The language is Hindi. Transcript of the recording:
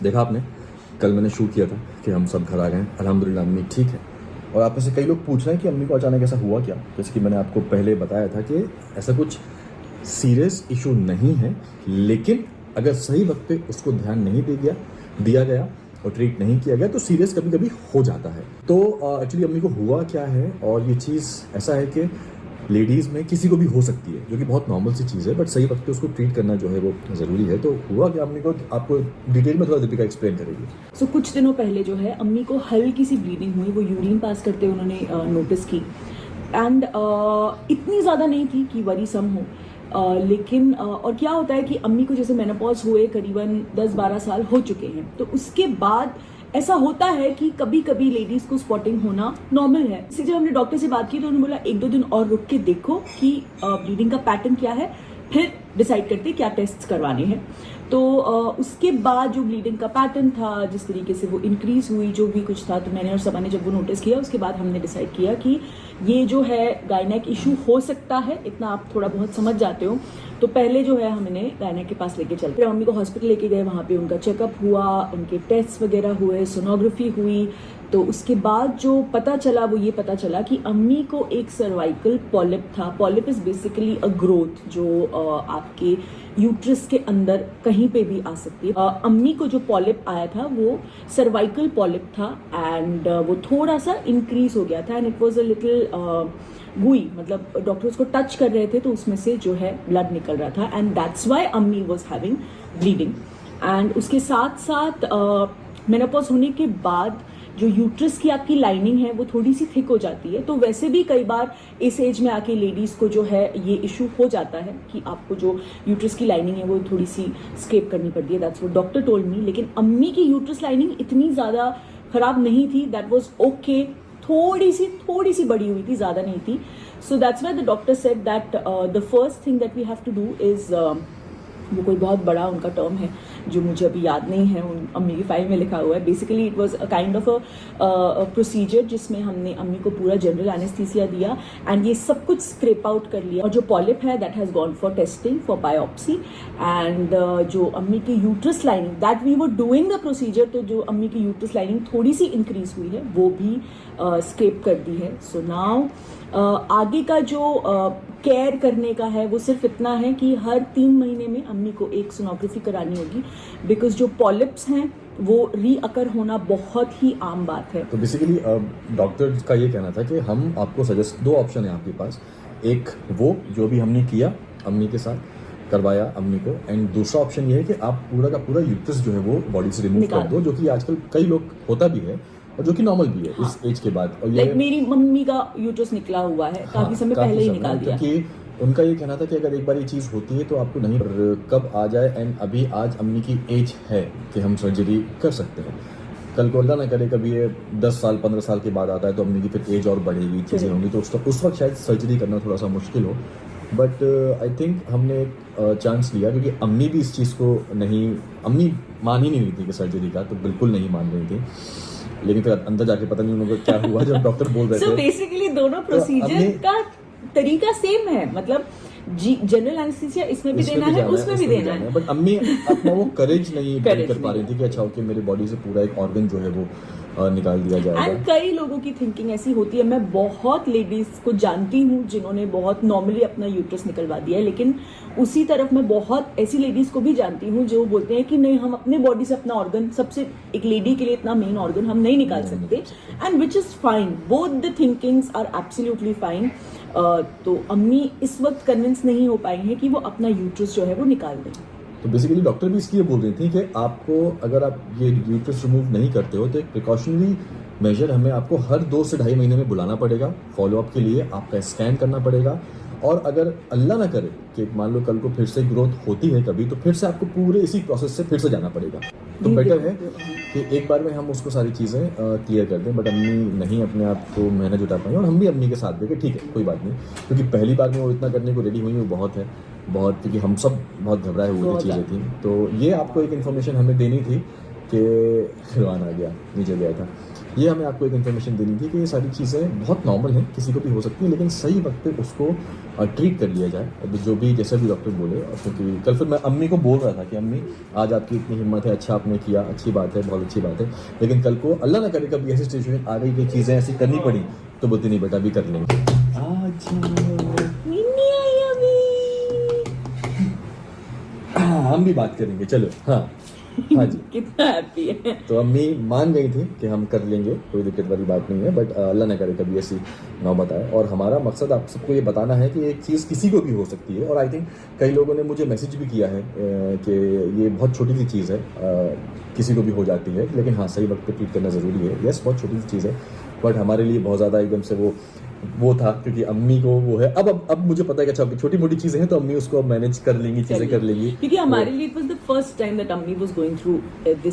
देखा आपने, कल मैंने शूट किया था कि हम सब घर आ गए हैं, अल्हम्दुलिल्लाह अम्मी ठीक है। और आप में से कई लोग पूछ रहे हैं कि अम्मी को अचानक ऐसा हुआ क्या। जैसे कि मैंने आपको पहले बताया था कि ऐसा कुछ सीरियस इशू नहीं है, लेकिन अगर सही वक्त पे उसको ध्यान नहीं दिया गया और ट्रीट नहीं किया गया तो सीरियस कभी कभी हो जाता है। तो एक्चुअली अम्मी को हुआ क्या है, और ये चीज़ ऐसा है कि लेडीज़ में किसी को भी हो सकती है, जो कि बहुत नॉर्मल सी चीज़ है, बट सही वक्त पे उसको ट्रीट करना जो है वो ज़रूरी है। तो हुआ क्या अम्मी को, आपको डिटेल में थोड़ा दीपिका एक्सप्लेन करेगी। सो कुछ दिनों पहले जो है अम्मी को हल्की सी ब्लीडिंग हुई, वो यूरिन पास करते उन्होंने नोटिस की। एंड इतनी ज़्यादा नहीं थी कि वरीसम हो, लेकिन और क्या होता है कि अम्मी को जैसे मेनोपॉज हुए करीबन 10-12 साल हो चुके हैं, तो उसके बाद ऐसा होता है कि कभी कभी लेडीज को स्पॉटिंग होना नॉर्मल है। इसी जब हमने डॉक्टर से बात की तो उन्होंने बोला 1-2 दिन और रुक के देखो कि ब्लीडिंग का पैटर्न क्या है, फिर डिसाइड करते क्या टेस्ट करवाने हैं। तो उसके बाद जो ब्लीडिंग का पैटर्न था, जिस तरीके से वो इंक्रीज हुई, जो भी कुछ था, तो मैंने और सबा ने जब वो नोटिस किया उसके बाद हमने डिसाइड किया कि ये जो है गायनेक इशू हो सकता है। इतना आप थोड़ा बहुत समझ जाते हो। तो पहले जो है हमने गायनेक के पास लेके चलते, फिर मम्मी को हॉस्पिटल लेके गए, वहाँ पे उनका चेकअप हुआ, उनके टेस्ट वगैरह हुए, सोनोग्राफी हुई। तो उसके बाद जो पता चला वो ये पता चला कि अम्मी को एक सर्वाइकल पॉलिप था। Polyp is basically a growth जो आपके यूट्रस के अंदर कहीं पे भी आ सकती है। अम्मी को जो पॉलिप आया था वो सर्वाइकल पॉलिप था, एंड वो थोड़ा सा इंक्रीज हो गया था, and it was a little गुई, मतलब डॉक्टर उसको टच कर रहे थे तो उसमें से जो है ब्लड निकल रहा था, एंड दैट्स व्हाई अम्मी वाज हैविंग ब्लीडिंग। एंड उसके साथ साथ मेनोपॉज होने के बाद जो यूट्रस की आपकी लाइनिंग है वो थोड़ी सी थिक हो जाती है। तो वैसे भी कई बार इस एज में आके लेडीज को जो है ये इशू हो जाता है कि आपको जो यूट्रस की लाइनिंग है वो थोड़ी सी स्क्रेप करनी पड़ती है। That's what doctor told me. लेकिन अम्मी की यूट्रस लाइनिंग इतनी ज्यादा खराब नहीं थी, दैट वाज ओके। थोड़ी सी बड़ी हुई थी, ज्यादा नहीं थी। So that's why the doctor said that the first thing that we have to do is, वो कोई बहुत बड़ा उनका टर्म है जो मुझे अभी याद नहीं है, उन अम्मी की फाइल में लिखा हुआ है। Basically it was a kind of a procedure जिसमें हमने अम्मी को पूरा जनरल एनेस्थीसिया दिया एंड ये सब कुछ स्क्रेप आउट कर लिया। और जो पॉलिप है that has gone for testing for biopsy, and जो अम्मी की uterus lining that we were doing the procedure, तो जो अम्मी की यूट्रस लाइनिंग थोड़ी सी इंक्रीज हुई है वो भी स्क्रेप कर दी है। सो नाउ आगे का जो केयर करने का है वो सिर्फ इतना है कि हर 3 महीने में अम्मी को एक सोनोग्राफी करानी होगी, बिकॉज जो पॉलिप्स हैं वो रीअकर होना बहुत ही आम बात है। तो बेसिकली डॉक्टर का ये कहना था कि हम आपको सजेस्ट, 2 ऑप्शन है आपके पास। एक वो जो भी हमने किया अम्मी के साथ, करवाया अम्मी को, एंड दूसरा ऑप्शन ये है कि आप पूरा का पूरा यूट्रस जो है वो बॉडी से रिमूव कर दो, जो कि आजकल कई लोग होता भी है और जो कि नॉर्मल भी है। हाँ। इस एज के बाद। और ये मेरी मम्मी का यूट्रस निकला हुआ है, काफी समय पहले ही निकाल दिया। क्योंकि उनका ये कहना था कि अगर एक बार ये चीज़ होती है तो आपको नहीं कब आ जाए, एंड अभी आज अम्मी की एज है कि हम सर्जरी कर सकते हैं। कल को अल्लाह ना करे कभी ये 10 साल 15 साल के बाद आता है तो अम्मी की फिर एज और बढ़ेगी, चीज़ें होंगी, तो उस वक्त शायद सर्जरी करना थोड़ा सा मुश्किल हो। बट आई थिंक हमने एक चांस लिया, क्योंकि अम्मी भी इस चीज़ को अम्मी मान ही नहीं रही थी कि सर्जरी का, तो बिल्कुल नहीं मान रही थी। लेकिन फिर अंदर जाके पता नहीं उनको क्या हुआ जब डॉक्टर बोल रहे थे। सो बेसिकली दोनों प्रोसीजर का तरीका सेम है, मतलब जनरल एनेस्थीसिया इसमें भी देना है, उसमें भी देना है। बट अम्मी अपना वो करेज नहीं कर पा रही थी कि अच्छा ओके मेरी बॉडी से पूरा एक ऑर्गन जो है वो निकाल दिया जाएगा। एंड कई लोगों की थिंकिंग ऐसी होती है, मैं बहुत लेडीज को जानती हूँ जिन्होंने बहुत नॉर्मली अपना यूट्रस निकलवा दिया है, लेकिन उसी तरफ मैं बहुत ऐसी लेडीज को भी जानती हूँ जो बोलते हैं कि नहीं, हम अपने बॉडी से अपना ऑर्गन, सबसे एक लेडी के लिए इतना मेन ऑर्गन हम नहीं निकाल सकते, and which is fine. Both the thinkings are absolutely fine. तो अम्मी इस वक्त कन्विंस नहीं हो पाई हैं कि वो अपना यूट्रस जो है वो निकाल दें। तो बेसिकली डॉक्टर भी इसलिए बोल रही थी कि आपको, अगर आप ये यूट्रस रिमूव नहीं करते हो तो एक प्रिकॉशनरी मेजर हमें आपको हर 2 से ढाई महीने में बुलाना पड़ेगा फॉलोअप के लिए, आपका स्कैन करना पड़ेगा। और अगर अल्लाह ना करे कि मान लो कल को फिर से ग्रोथ होती है कभी, तो फिर से आपको पूरे इसी प्रोसेस से फिर से जाना पड़ेगा। तो बेटर है कि एक बार में हम उसको सारी चीज़ें क्लियर कर दें। बट अम्मी नहीं अपने आप को मेहनत जुटा पाई, और हम भी अम्मी के साथ देखे ठीक है कोई बात नहीं, क्योंकि पहली बार में वो इतना करने को रेडी हुई वो बहुत है, बहुत, क्योंकि हम सब बहुत घबराए हुए चीज़ें थी। तो ये आपको एक इन्फॉर्मेशन हमें देनी थी कि रिजवान आ गया, नीचे गया था। ये हमें आपको एक इन्फॉर्मेशन देनी थी कि ये सारी चीज़ें बहुत नॉर्मल हैं, किसी को भी हो सकती है, लेकिन सही वक्त पे उसको ट्रीट कर लिया जाए। अब जो भी जैसा भी डॉक्टर बोले, और क्योंकि कल फिर मैं अम्मी को बोल रहा था कि अम्मी आज आपकी इतनी हिम्मत है, अच्छा आपने किया, अच्छी बात है, बहुत अच्छी बात है, लेकिन कल को अल्लाह ना करे कभी ऐसी सिचुएशन आ गई कि चीज़ें ऐसी करनी पड़ी, तो बोलती नहीं बेटा अभी कर लेंगे। आज मिन्नी आई अभी। हम भी बात करेंगे, चलो। हाँ हाँ जी। कितना हैप्पी है। तो अम्मी मान गई थी कि हम कर लेंगे, कोई दिक्कत वाली बात नहीं है, बट अल्लाह ना करे कभी ऐसी नौबत आए। और हमारा मकसद आप सबको ये बताना है कि एक चीज़ किसी को भी हो सकती है। और आई थिंक कई लोगों ने मुझे मैसेज भी किया है कि ये बहुत छोटी सी चीज़ है, किसी को भी हो जाती है, लेकिन हाँ सही वक्त पे ट्रीट करना ज़रूरी है। यस, बहुत छोटी सी चीज़ है, बट हमारे लिए बहुत ज़्यादा एकदम से वो था, क्योंकि अम्मी को वो है। अब मुझे पता है कि अच्छा छोटी मोटी चीज़ें हैं तो अम्मी उसको मैनेज कर लेंगी, चीज़ें कर लेंगी। क्योंकि हमारे लिए it was the first time that अम्मी वाज गोइंग थ्रू दिस